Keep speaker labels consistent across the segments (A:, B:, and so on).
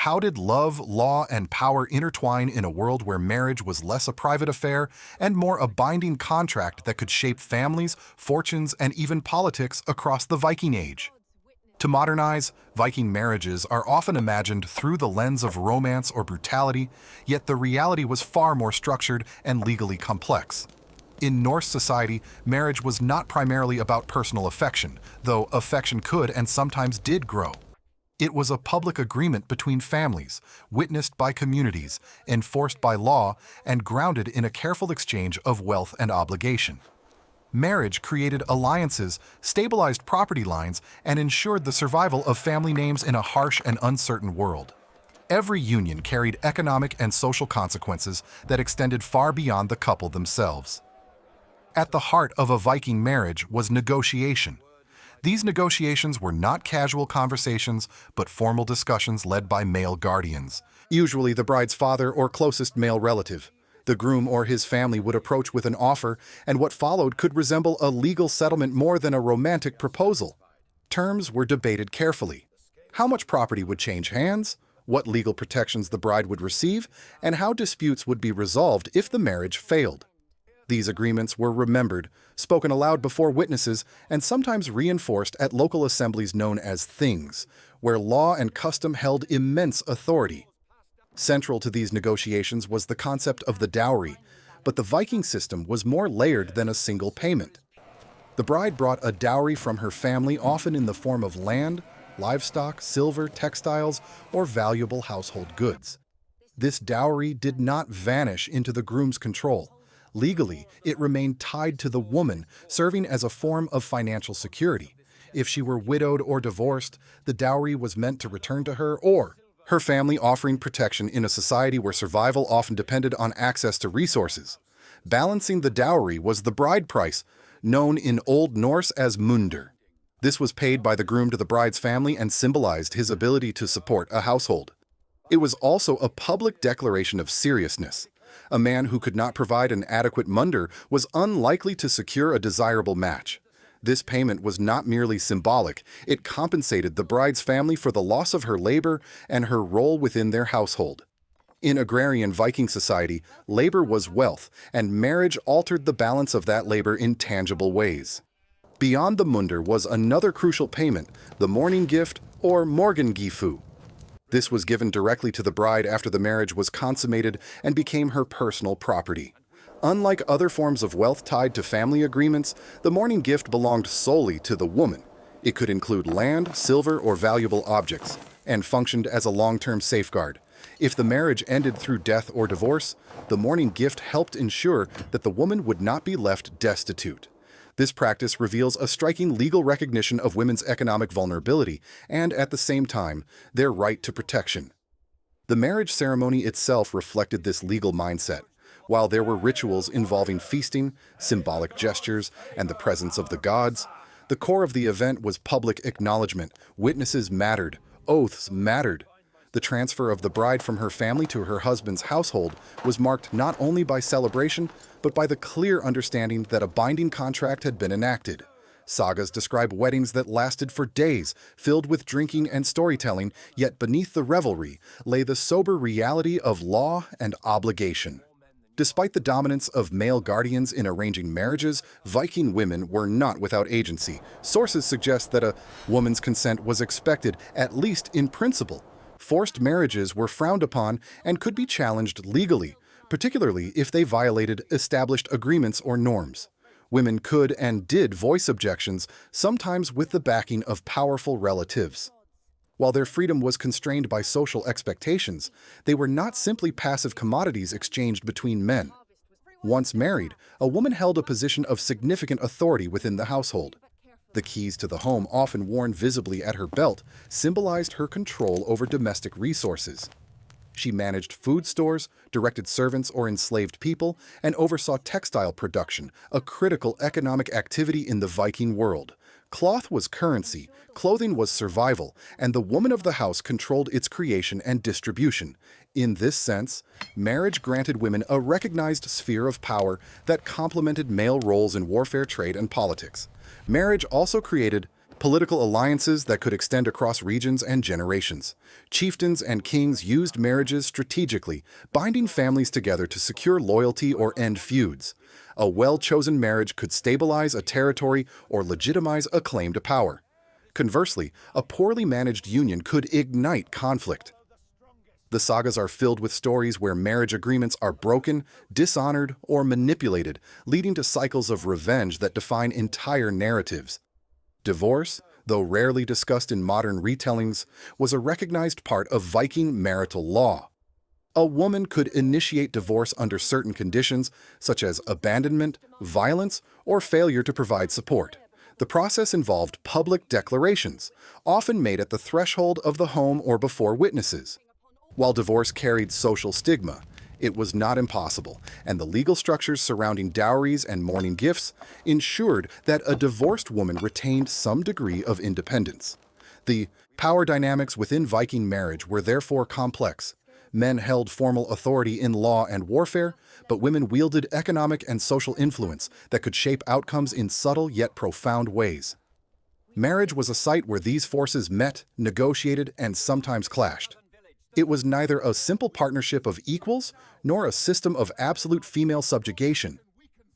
A: How did love, law, and power intertwine in a world where marriage was less a private affair and more a binding contract that could shape families, fortunes, and even politics across the Viking Age? To modernize, Viking marriages are often imagined through the lens of romance or brutality, yet the reality was far more structured and legally complex. In Norse society, marriage was not primarily about personal affection, though affection could and sometimes did grow. It was a public agreement between families, witnessed by communities, enforced by law, and grounded in a careful exchange of wealth and obligation. Marriage created alliances, stabilized property lines, and ensured the survival of family names in a harsh and uncertain world. Every union carried economic and social consequences that extended far beyond the couple themselves. At the heart of a Viking marriage was negotiation. These negotiations were not casual conversations, but formal discussions led by male guardians, usually the bride's father or closest male relative. The groom or his family would approach with an offer, and what followed could resemble a legal settlement more than a romantic proposal. Terms were debated carefully. How much property would change hands, what legal protections the bride would receive, and how disputes would be resolved if the marriage failed. These agreements were remembered, spoken aloud before witnesses, and sometimes reinforced at local assemblies known as things, where law and custom held immense authority. Central to these negotiations was the concept of the dowry, but the Viking system was more layered than a single payment. The bride brought a dowry from her family, often in the form of land, livestock, silver, textiles, or valuable household goods. This dowry did not vanish into the groom's control. Legally, it remained tied to the woman, serving as a form of financial security. If she were widowed or divorced, the dowry was meant to return to her or her family, offering protection in a society where survival often depended on access to resources. Balancing the dowry was the bride price, known in Old Norse as mundur. This was paid by the groom to the bride's family and symbolized his ability to support a household. It was also a public declaration of seriousness. A man who could not provide an adequate mundur was unlikely to secure a desirable match. This payment was not merely symbolic, it compensated the bride's family for the loss of her labor and her role within their household. In agrarian Viking society, labor was wealth, and marriage altered the balance of that labor in tangible ways. Beyond the mundur was another crucial payment, the morning gift, or morgengifu. This was given directly to the bride after the marriage was consummated and became her personal property. Unlike other forms of wealth tied to family agreements, the morning gift belonged solely to the woman. It could include land, silver, or valuable objects, and functioned as a long-term safeguard. If the marriage ended through death or divorce, the morning gift helped ensure that the woman would not be left destitute. This practice reveals a striking legal recognition of women's economic vulnerability and, at the same time, their right to protection. The marriage ceremony itself reflected this legal mindset. While there were rituals involving feasting, symbolic gestures, and the presence of the gods, the core of the event was public acknowledgement. Witnesses mattered. Oaths mattered. The transfer of the bride from her family to her husband's household was marked not only by celebration, but by the clear understanding that a binding contract had been enacted. Sagas describe weddings that lasted for days, filled with drinking and storytelling, yet beneath the revelry lay the sober reality of law and obligation. Despite the dominance of male guardians in arranging marriages, Viking women were not without agency. Sources suggest that a woman's consent was expected, at least in principle. Forced marriages were frowned upon and could be challenged legally, particularly if they violated established agreements or norms. Women could and did voice objections, sometimes with the backing of powerful relatives. While their freedom was constrained by social expectations, they were not simply passive commodities exchanged between men. Once married, a woman held a position of significant authority within the household. The keys to the home, often worn visibly at her belt, symbolized her control over domestic resources. She managed food stores, directed servants or enslaved people, and oversaw textile production, a critical economic activity in the Viking world. Cloth was currency, clothing was survival, and the woman of the house controlled its creation and distribution. In this sense, marriage granted women a recognized sphere of power that complemented male roles in warfare, trade, and politics. Marriage also created Political alliances that could extend across regions and generations. Chieftains and kings used marriages strategically, binding families together to secure loyalty or end feuds. A well-chosen marriage could stabilize a territory or legitimize a claim to power. Conversely, a poorly managed union could ignite conflict. The sagas are filled with stories where marriage agreements are broken, dishonored, or manipulated, leading to cycles of revenge that define entire narratives. Divorce, though rarely discussed in modern retellings, was a recognized part of Viking marital law. A woman could initiate divorce under certain conditions, such as abandonment, violence, or failure to provide support. The process involved public declarations, often made at the threshold of the home or before witnesses. While divorce carried social stigma, it was not impossible, and the legal structures surrounding dowries and mourning gifts ensured that a divorced woman retained some degree of independence. The power dynamics within Viking marriage were therefore complex. Men held formal authority in law and warfare, but women wielded economic and social influence that could shape outcomes in subtle yet profound ways. Marriage was a site where these forces met, negotiated, and sometimes clashed. It was neither a simple partnership of equals nor a system of absolute female subjugation,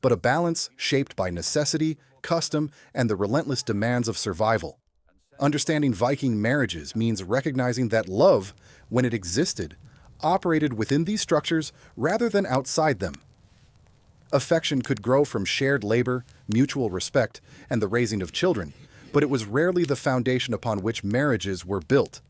A: but a balance shaped by necessity, custom, and the relentless demands of survival. Understanding Viking marriages means recognizing that love, when it existed, operated within these structures rather than outside them. Affection could grow from shared labor, mutual respect, and the raising of children, but it was rarely the foundation upon which marriages were built.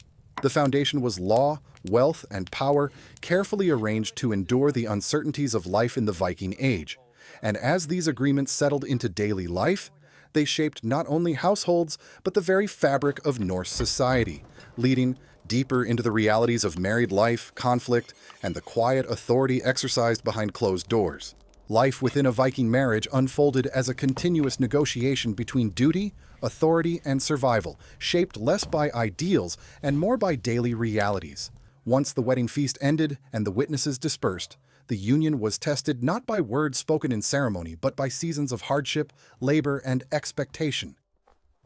A: The foundation was law, wealth, and power, carefully arranged to endure the uncertainties of life in the Viking Age. And as these agreements settled into daily life, they shaped not only households, but the very fabric of Norse society, leading deeper into the realities of married life, conflict, and the quiet authority exercised behind closed doors. Life within a Viking marriage unfolded as a continuous negotiation between duty, authority, and survival, shaped less by ideals and more by daily realities. Once the wedding feast ended and the witnesses dispersed, the union was tested not by words spoken in ceremony, but by seasons of hardship, labor, and expectation.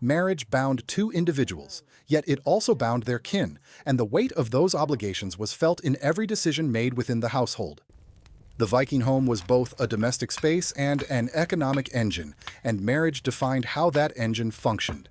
A: Marriage bound two individuals, yet it also bound their kin, and the weight of those obligations was felt in every decision made within the household. The Viking home was both a domestic space and an economic engine, and marriage defined how that engine functioned.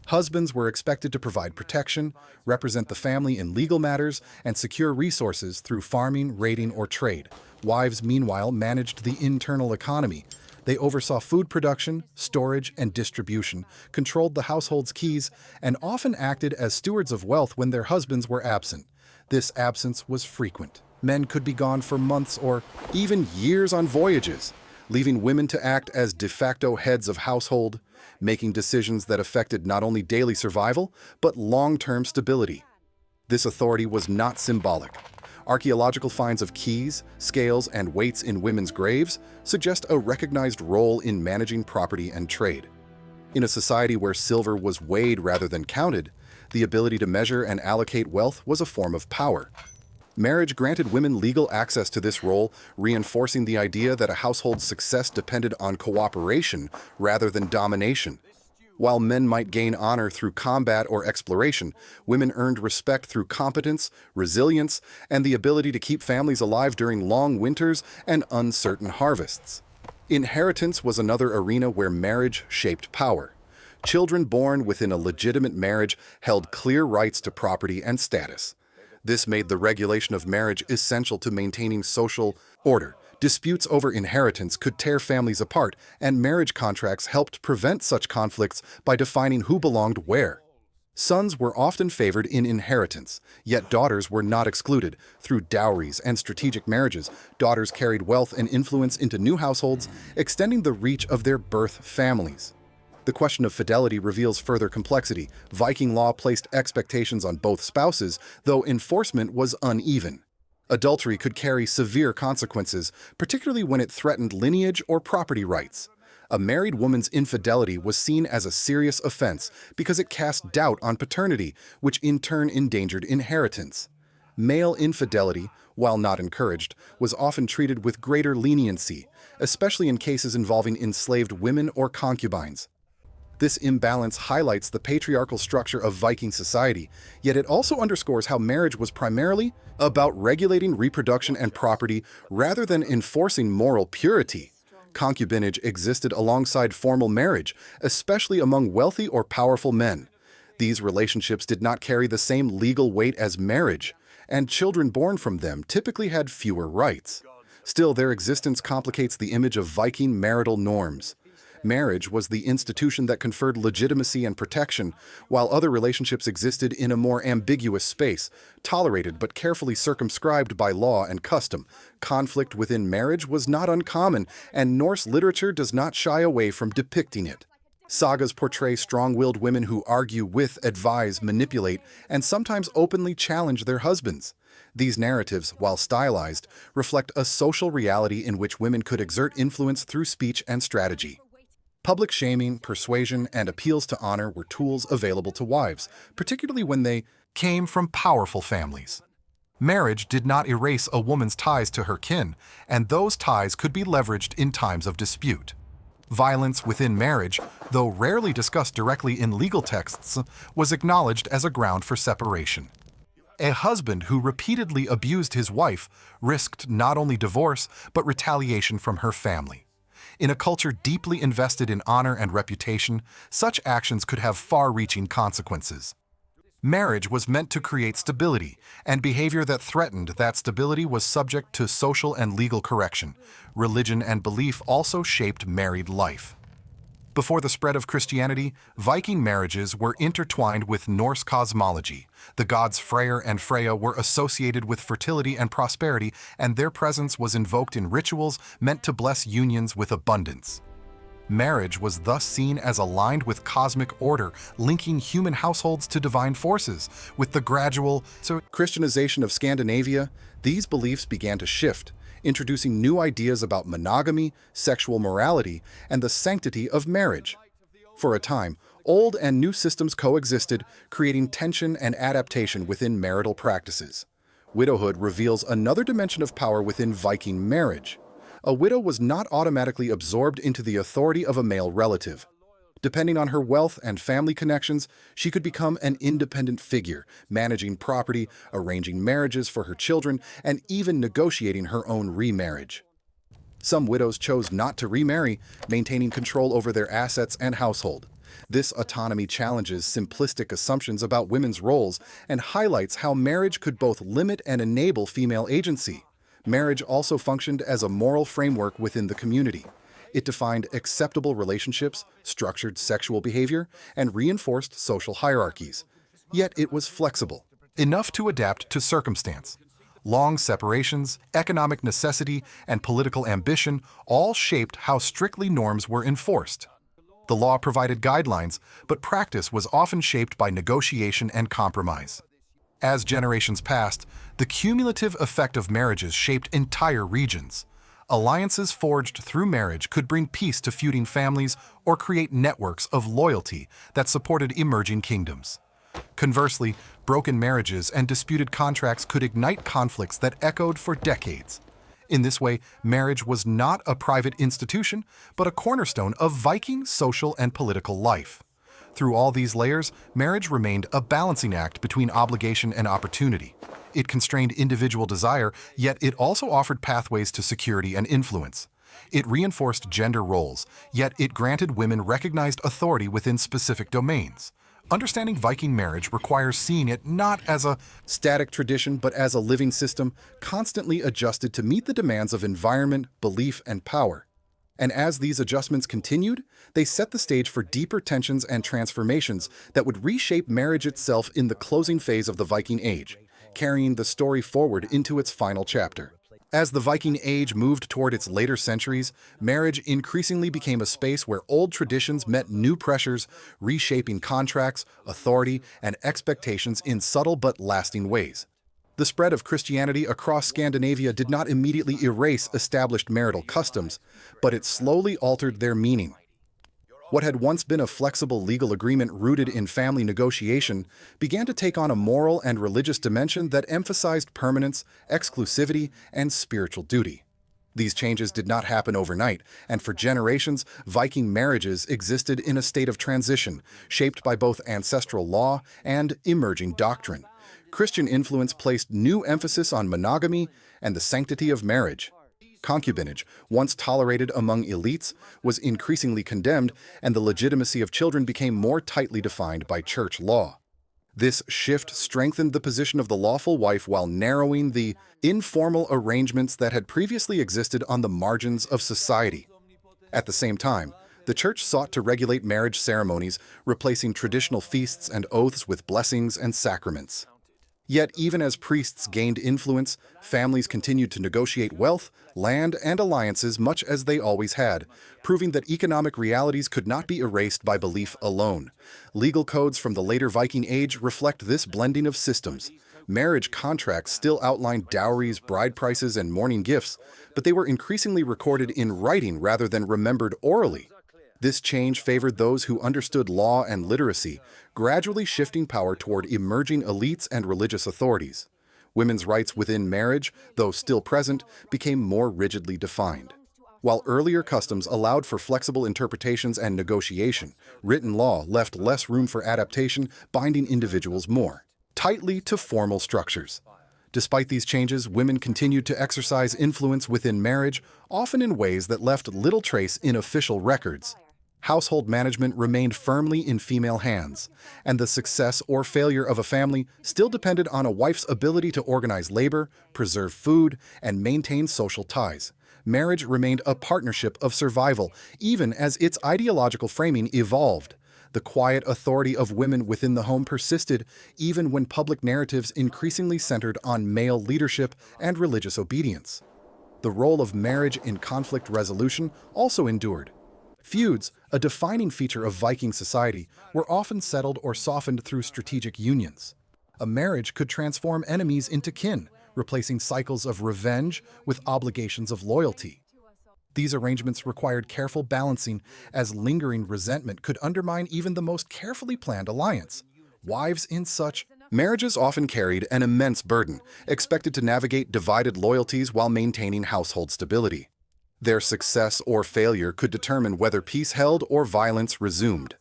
A: Husbands were expected to provide protection, represent the family in legal matters, and secure resources through farming, raiding, or trade. Wives, meanwhile, managed the internal economy. They oversaw food production, storage, and distribution, controlled the household's keys, and often acted as stewards of wealth when their husbands were absent. This absence was frequent. Men could be gone for months or even years on voyages, leaving women to act as de facto heads of household, making decisions that affected not only daily survival, but long-term stability. This authority was not symbolic. Archaeological finds of keys, scales, and weights in women's graves suggest a recognized role in managing property and trade. In a society where silver was weighed rather than counted, the ability to measure and allocate wealth was a form of power. Marriage granted women legal access to this role, reinforcing the idea that a household's success depended on cooperation rather than domination. While men might gain honor through combat or exploration, women earned respect through competence, resilience, and the ability to keep families alive during long winters and uncertain harvests. Inheritance was another arena where marriage shaped power. Children born within a legitimate marriage held clear rights to property and status. This made the regulation of marriage essential to maintaining social order. Disputes over inheritance could tear families apart, and marriage contracts helped prevent such conflicts by defining who belonged where. Sons were often favored in inheritance, yet daughters were not excluded. Through dowries and strategic marriages, daughters carried wealth and influence into new households, extending the reach of their birth families. The question of fidelity reveals further complexity. Viking law placed expectations on both spouses, though enforcement was uneven. Adultery could carry severe consequences, particularly when it threatened lineage or property rights. A married woman's infidelity was seen as a serious offense because it cast doubt on paternity, which in turn endangered inheritance. Male infidelity, while not encouraged, was often treated with greater leniency, especially in cases involving enslaved women or concubines. This imbalance highlights the patriarchal structure of Viking society, yet it also underscores how marriage was primarily about regulating reproduction and property rather than enforcing moral purity. Concubinage existed alongside formal marriage, especially among wealthy or powerful men. These relationships did not carry the same legal weight as marriage, and children born from them typically had fewer rights. Still, their existence complicates the image of Viking marital norms. Marriage was the institution that conferred legitimacy and protection, while other relationships existed in a more ambiguous space, tolerated but carefully circumscribed by law and custom. Conflict within marriage was not uncommon, and Norse literature does not shy away from depicting it. Sagas portray strong-willed women who argue with, advise, manipulate, and sometimes openly challenge their husbands. These narratives, while stylized, reflect a social reality in which women could exert influence through speech and strategy. Public shaming, persuasion, and appeals to honor were tools available to wives, particularly when they came from powerful families. Marriage did not erase a woman's ties to her kin, and those ties could be leveraged in times of dispute. Violence within marriage, though rarely discussed directly in legal texts, was acknowledged as a ground for separation. A husband who repeatedly abused his wife risked not only divorce, but retaliation from her family. In a culture deeply invested in honor and reputation, such actions could have far-reaching consequences. Marriage was meant to create stability, and behavior that threatened that stability was subject to social and legal correction. Religion and belief also shaped married life. Before the spread of Christianity, Viking marriages were intertwined with Norse cosmology. The gods Freyr and Freya were associated with fertility and prosperity, and their presence was invoked in rituals meant to bless unions with abundance. Marriage was thus seen as aligned with cosmic order, linking human households to divine forces. With the gradual Christianization of Scandinavia, these beliefs began to shift, introducing new ideas about monogamy, sexual morality, and the sanctity of marriage. For a time, old and new systems coexisted, creating tension and adaptation within marital practices. Widowhood reveals another dimension of power within Viking marriage. A widow was not automatically absorbed into the authority of a male relative. Depending on her wealth and family connections, she could become an independent figure, managing property, arranging marriages for her children, and even negotiating her own remarriage. Some widows chose not to remarry, maintaining control over their assets and household. This autonomy challenges simplistic assumptions about women's roles and highlights how marriage could both limit and enable female agency. Marriage also functioned as a moral framework within the community. It defined acceptable relationships, structured sexual behavior, and reinforced social hierarchies. Yet it was flexible, enough to adapt to circumstance. Long separations, economic necessity, and political ambition all shaped how strictly norms were enforced. The law provided guidelines, but practice was often shaped by negotiation and compromise. As generations passed, the cumulative effect of marriages shaped entire regions. Alliances forged through marriage could bring peace to feuding families or create networks of loyalty that supported emerging kingdoms. Conversely, broken marriages and disputed contracts could ignite conflicts that echoed for decades. In this way, marriage was not a private institution, but a cornerstone of Viking social and political life. Through all these layers, marriage remained a balancing act between obligation and opportunity. It constrained individual desire, yet it also offered pathways to security and influence. It reinforced gender roles, yet it granted women recognized authority within specific domains. Understanding Viking marriage requires seeing it not as a static tradition, but as a living system, constantly adjusted to meet the demands of environment, belief, and power. And as these adjustments continued, they set the stage for deeper tensions and transformations that would reshape marriage itself in the closing phase of the Viking Age, carrying the story forward into its final chapter. As the Viking Age moved toward its later centuries, marriage increasingly became a space where old traditions met new pressures, reshaping contracts, authority, and expectations in subtle but lasting ways. The spread of Christianity across Scandinavia did not immediately erase established marital customs, but it slowly altered their meaning. What had once been a flexible legal agreement rooted in family negotiation began to take on a moral and religious dimension that emphasized permanence, exclusivity, and spiritual duty. These changes did not happen overnight, and for generations, Viking marriages existed in a state of transition, shaped by both ancestral law and emerging doctrine. Christian influence placed new emphasis on monogamy and the sanctity of marriage. Concubinage, once tolerated among elites, was increasingly condemned, and the legitimacy of children became more tightly defined by church law. This shift strengthened the position of the lawful wife while narrowing the informal arrangements that had previously existed on the margins of society. At the same time, the church sought to regulate marriage ceremonies, replacing traditional feasts and oaths with blessings and sacraments. Yet, even as priests gained influence, families continued to negotiate wealth, land, and alliances much as they always had, proving that economic realities could not be erased by belief alone. Legal codes from the later Viking Age reflect this blending of systems. Marriage contracts still outlined dowries, bride prices, and mourning gifts, but they were increasingly recorded in writing rather than remembered orally. This change favored those who understood law and literacy, gradually shifting power toward emerging elites and religious authorities. Women's rights within marriage, though still present, became more rigidly defined. While earlier customs allowed for flexible interpretations and negotiation, written law left less room for adaptation, binding individuals more tightly to formal structures. Despite these changes, women continued to exercise influence within marriage, often in ways that left little trace in official records. Household management remained firmly in female hands, and the success or failure of a family still depended on a wife's ability to organize labor, preserve food, and maintain social ties. Marriage remained a partnership of survival, even as its ideological framing evolved. The quiet authority of women within the home persisted, even when public narratives increasingly centered on male leadership and religious obedience. The role of marriage in conflict resolution also endured. Feuds, a defining feature of Viking society, were often settled or softened through strategic unions. A marriage could transform enemies into kin, replacing cycles of revenge with obligations of loyalty. These arrangements required careful balancing, as lingering resentment could undermine even the most carefully planned alliance. Wives in such marriages often carried an immense burden, expected to navigate divided loyalties while maintaining household stability. Their success or failure could determine whether peace held or violence resumed.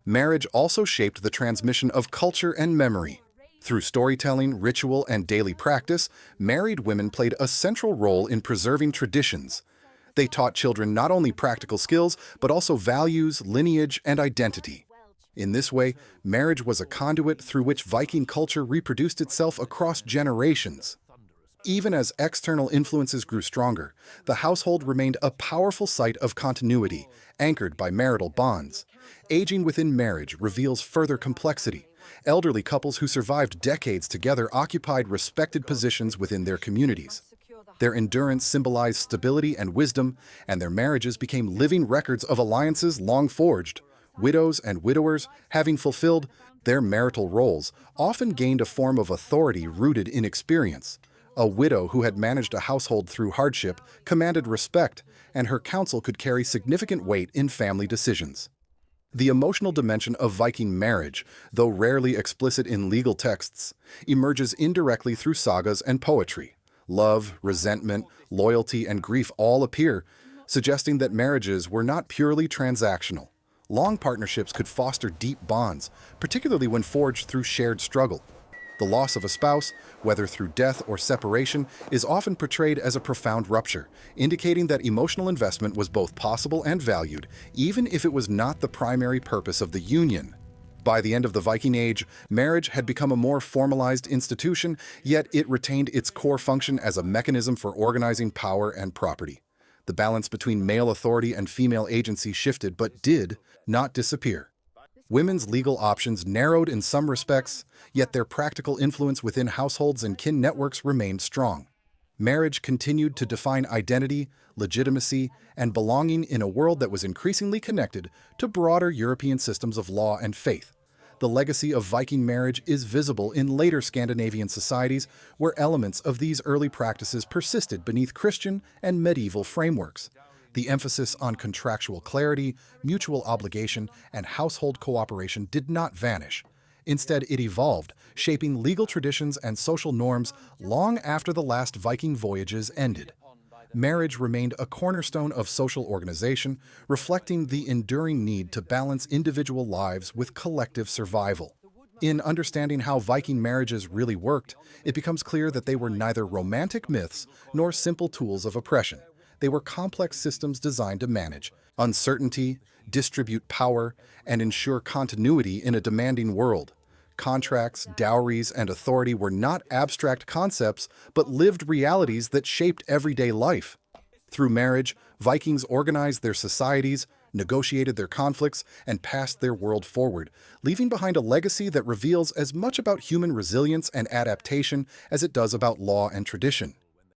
A: Marriage also shaped the transmission of culture and memory. Through storytelling, ritual, and daily practice, married women played a central role in preserving traditions. They taught children not only practical skills, but also values, lineage, and identity. In this way, marriage was a conduit through which Viking culture reproduced itself across generations. Even as external influences grew stronger, the household remained a powerful site of continuity, anchored by marital bonds. Aging within marriage reveals further complexity. Elderly couples who survived decades together occupied respected positions within their communities. Their endurance symbolized stability and wisdom, and their marriages became living records of alliances long forged. Widows and widowers, having fulfilled their marital roles, often gained a form of authority rooted in experience. A widow who had managed a household through hardship commanded respect, and her counsel could carry significant weight in family decisions. The emotional dimension of Viking marriage, though rarely explicit in legal texts, emerges indirectly through sagas and poetry. Love, resentment, loyalty, and grief all appear, suggesting that marriages were not purely transactional. Long partnerships could foster deep bonds, particularly when forged through shared struggle. The loss of a spouse, whether through death or separation, is often portrayed as a profound rupture, indicating that emotional investment was both possible and valued, even if it was not the primary purpose of the union. By the end of the Viking Age, marriage had become a more formalized institution, yet it retained its core function as a mechanism for organizing power and property. The balance between male authority and female agency shifted but did not disappear. Women's legal options narrowed in some respects, yet their practical influence within households and kin networks remained strong. Marriage continued to define identity, legitimacy, and belonging in a world that was increasingly connected to broader European systems of law and faith. The legacy of Viking marriage is visible in later Scandinavian societies, where elements of these early practices persisted beneath Christian and medieval frameworks. The emphasis on contractual clarity, mutual obligation, and household cooperation did not vanish. Instead, it evolved, shaping legal traditions and social norms long after the last Viking voyages ended. marriage remained a cornerstone of social organization, reflecting the enduring need to balance individual lives with collective survival. In understanding how Viking marriages really worked, it becomes clear that they were neither romantic myths nor simple tools of oppression. They were complex systems designed to manage uncertainty, distribute power, and ensure continuity in a demanding world. Contracts, dowries, and authority were not abstract concepts, but lived realities that shaped everyday life. Through marriage, Vikings organized their societies, negotiated their conflicts, and passed their world forward, leaving behind a legacy that reveals as much about human resilience and adaptation as it does about law and tradition.